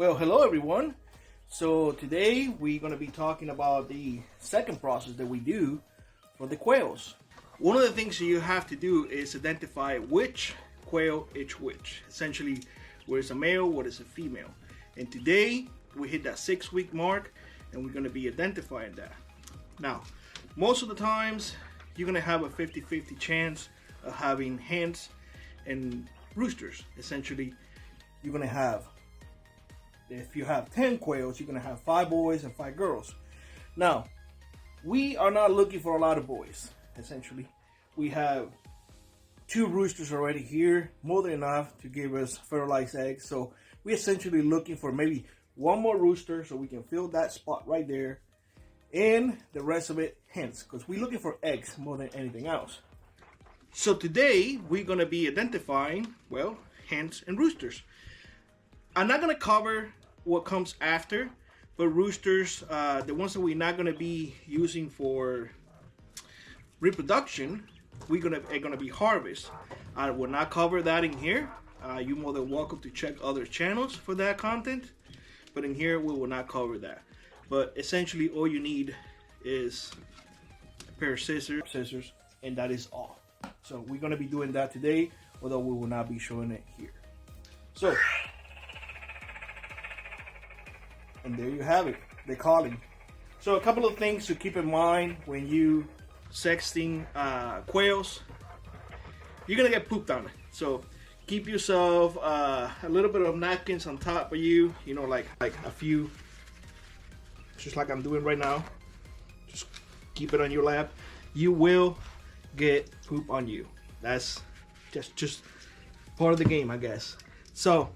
Well, hello everyone. So today we're going to be talking about the second process that we do for the quails. One of the things you have to do is identify which quail is which. Essentially, what is a male, what is a female. And today we hit that 6-week mark and we're going to be identifying that. Now, most of the times you're going to have a 50-50 chance of having hens and roosters. Essentially, you're going to have, if you have 10 quails, you're going to have 5 boys and 5 girls. Now, we are not looking for a lot of boys. Essentially, we have 2 roosters already here, more than enough to give us fertilized eggs. So we're essentially looking for maybe 1 more rooster so we can fill that spot right there, and the rest of it hens, because we're looking for eggs more than anything else. So today we're going to be identifying, well, hens and roosters. I'm not going to cover what comes after, but roosters, the ones that we're not going to be using for reproduction, are going to be harvest. I will not cover that in here. You're more than welcome to check other channels for that content, but in here we will not cover that. But essentially all you need is a pair of scissors, and that is all. So we're going to be doing that today, although we will not be showing it here. So, and there you have it, the calling. So a couple of things to keep in mind when you sexting quails. You're gonna get pooped on. So keep yourself a little bit of napkins on top of you, you know, like a few, just like I'm doing right now. Just keep it on your lap. You will get poop on you. That's just part of the game, I guess. So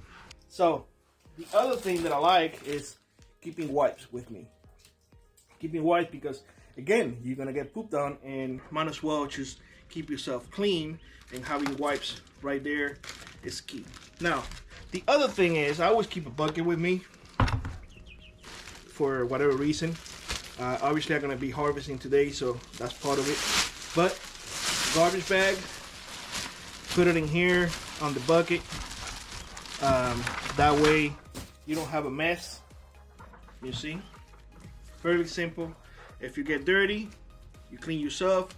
the other thing that I like is keeping wipes with me. Keeping wipes because, again, you're gonna get pooped on, and might as well just keep yourself clean, and having wipes right there is key. Now, the other thing is I always keep a bucket with me for whatever reason. Obviously, I'm gonna be harvesting today, so that's part of it. But garbage bag, put it in here on the bucket. That way you don't have a mess. You see, very simple. If you get dirty, you clean yourself,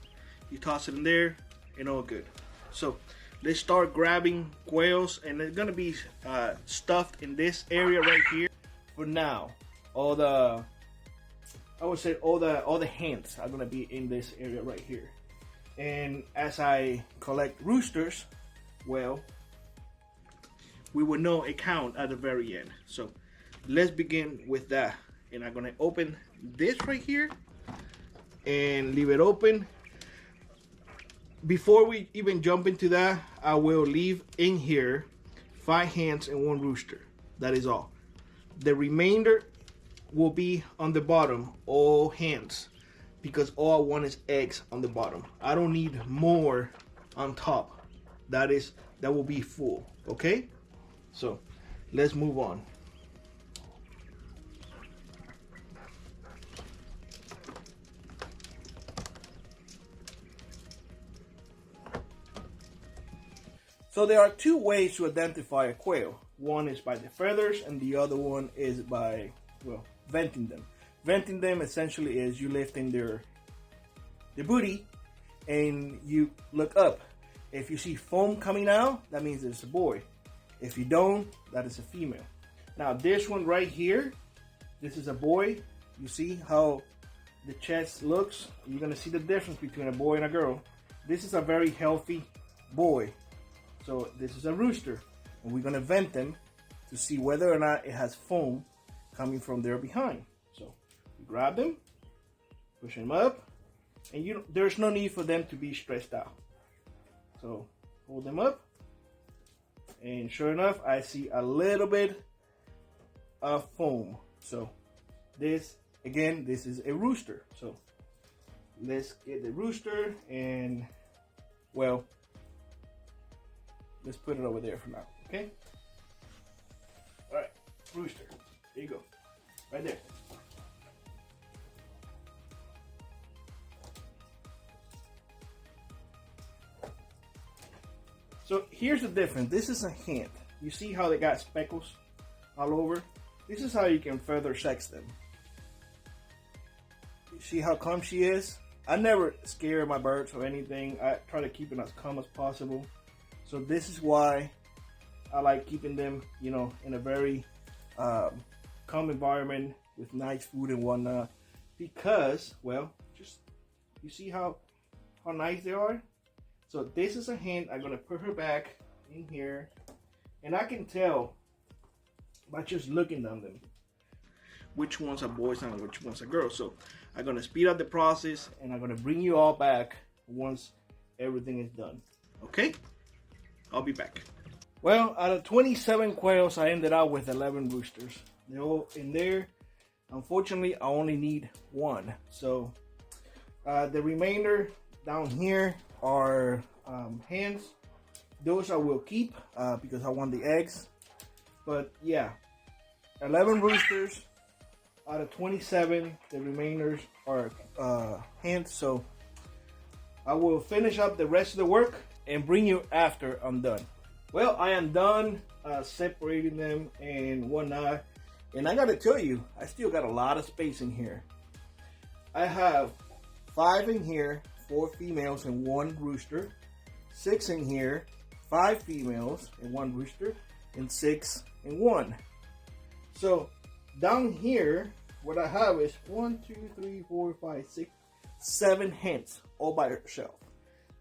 you toss it in there, and all good. So let's start grabbing quails, and they're gonna be stuffed in this area right here. For now, all the hens are gonna be in this area right here. And as I collect roosters, well, we will know a count at the very end. So let's begin with that. And I'm gonna open this right here and leave it open. Before we even jump into that, I will leave in here 5 hens and 1 rooster. That is all. The remainder will be on the bottom, all hens, because all I want is eggs on the bottom. I don't need more on top. That will be full. Okay? So let's move on. So there are 2 ways to identify a quail. One is by the feathers, and the other one is by, well, venting them. Venting them essentially is you lifting their booty and you look up. If you see foam coming out, that means it's a boy. If you don't, that is a female. Now this one right here, this is a boy. You see how the chest looks? You're gonna see the difference between a boy and a girl. This is a very healthy boy. So this is a rooster, and we're gonna vent them to see whether or not it has foam coming from there behind. So we grab them, push them up, and there's no need for them to be stressed out. So hold them up, and sure enough, I see a little bit of foam. So this, again, this is a rooster. So let's get the rooster, and well, let's put it over there for now, okay? All right, rooster, there you go, right there. So here's the difference. This is a hen. You see how they got speckles all over? this is how you can further sex them. You see how calm she is? I never scare my birds or anything. I try to keep them as calm as possible. So this is why I like keeping them, you know, in a very calm environment with nice food and whatnot. Because, well, just you see how nice they are. So this is a hen. I'm gonna put her back in here, and I can tell by just looking at them which ones are boys and which ones are girls. So I'm gonna speed up the process, and I'm gonna bring you all back once everything is done. Okay, I'll be back. Well, out of 27 quails, I ended up with 11 roosters. They're all in there. Unfortunately, I only need one. So the remainder down here are hens. Those I will keep because I want the eggs. But yeah, 11 roosters out of 27. The remainders are hens. So I will finish up the rest of the work and bring you after I'm done. Well, I am done separating them and whatnot. And I gotta tell you, I still got a lot of space in here. I have 5 in here, 4 females and 1 rooster. 6 in here, 5 females and 1 rooster, and 6 and 1. So down here, what I have is 1, 2, 3, 4, 5, 6, 7 hens all by herself.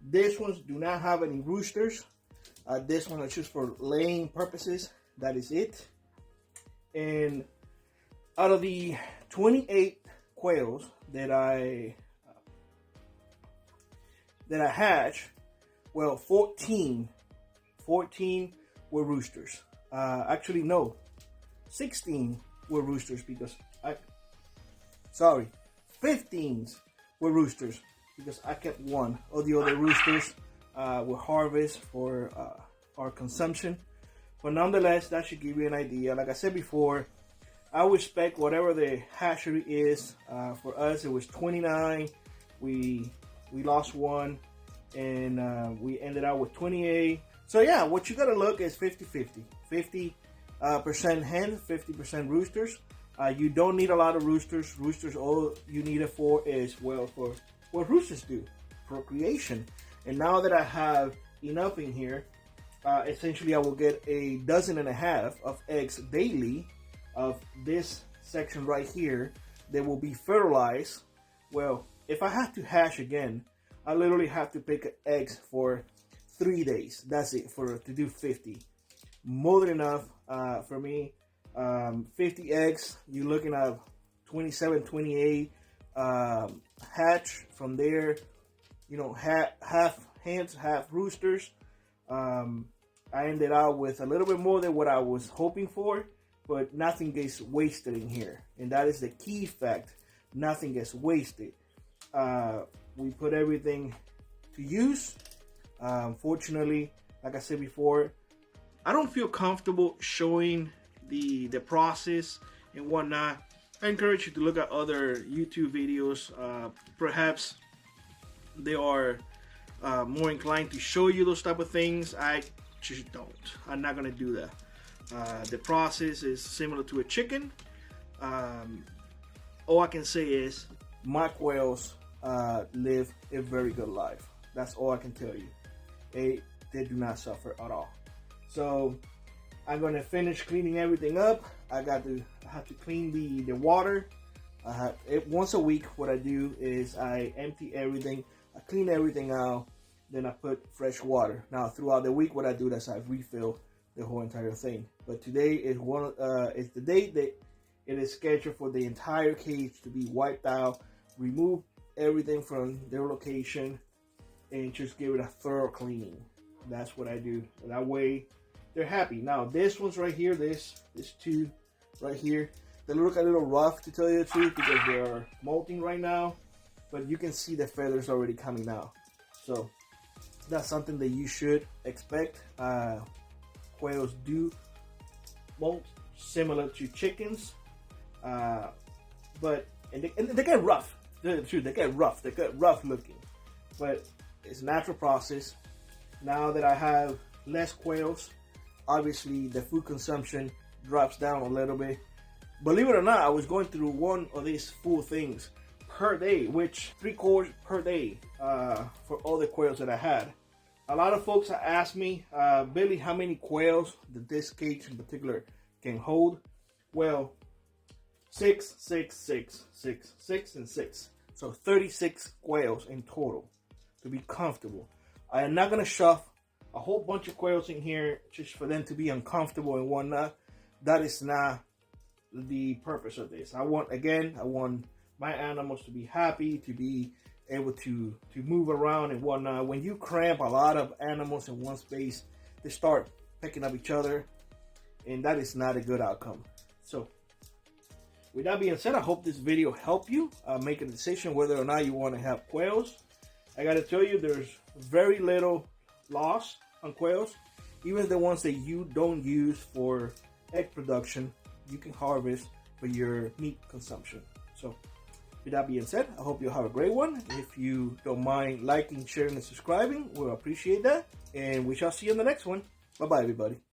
These ones do not have any roosters. This one is just for laying purposes. That is it. And out of the 28 quails that I hatched, well, 14 were roosters. Actually, no, 16 were roosters because 15 were roosters because I kept one. All the other roosters were harvest for our consumption. But nonetheless, that should give you an idea. Like I said before, I would expect whatever the hatchery is. For us, it was 29. We lost one, and we ended up with 28. So yeah, what you gotta look is 50-50. 50% hens, 50% roosters. You don't need a lot of roosters. Roosters, all you need it for is, well, for what roosters do, procreation. And now that I have enough in here, essentially I will get 1.5 dozen of eggs daily of this section right here that will be fertilized. Well, if I have to hatch again, I literally have to pick eggs for 3 days. That's it to do 50. More than enough for me. 50 eggs, you're looking at 27, 28 hatch from there. You know, half hens, half roosters. I ended up with a little bit more than what I was hoping for, but nothing gets wasted in here. And that is the key fact. Nothing gets wasted. We put everything to use. Fortunately, like I said before, I don't feel comfortable showing the process and whatnot. I encourage you to look at other YouTube videos. Perhaps they are more inclined to show you those type of things. I just don't. I'm not gonna do that. The process is similar to a chicken. All I can say is my quails live a very good life. That's all I can tell you. They do not suffer at all. So I'm gonna finish cleaning everything up. I have to clean the water. Once a week, what I do is I empty everything. I clean everything out. Then I put fresh water. Now throughout the week, what I do is I refill the whole entire thing. But today is it's the day that it is scheduled for the entire cage to be wiped out, remove everything from their location, and just give it a thorough cleaning. That's what I do. That way, they're happy. Now this one's right here. This two right here. They look a little rough, to tell you the truth, because they are molting right now. But you can see the feathers already coming out. So that's something that you should expect. Quails do molt similar to chickens, but they get rough. They get rough. They get rough looking, but it's a natural process. Now that I have less quails, obviously the food consumption drops down a little bit. Believe it or not, I was going through one of these full things per day, which 3 quarts per day for all the quails that I had. A lot of folks asked me, Billy, how many quails did this cage in particular can hold? Well, 6, 6, 6, 6, 6, and 6. So 36 quails in total to be comfortable. I am not going to shove a whole bunch of quails in here just for them to be uncomfortable and whatnot. That is not the purpose of this. I want my animals to be happy, to be able to move around and whatnot. When you cramp a lot of animals in one space, they start picking up each other, and that is not a good outcome. So with that being said, I hope this video helped you make a decision whether or not you want to have quails. I gotta tell you, there's very little loss on quails. Even the ones that you don't use for egg production, you can harvest for your meat consumption. So with that being said, I hope you'll have a great one. If you don't mind liking, sharing, and subscribing, we'll appreciate that. And we shall see you in the next one. Bye-bye, everybody.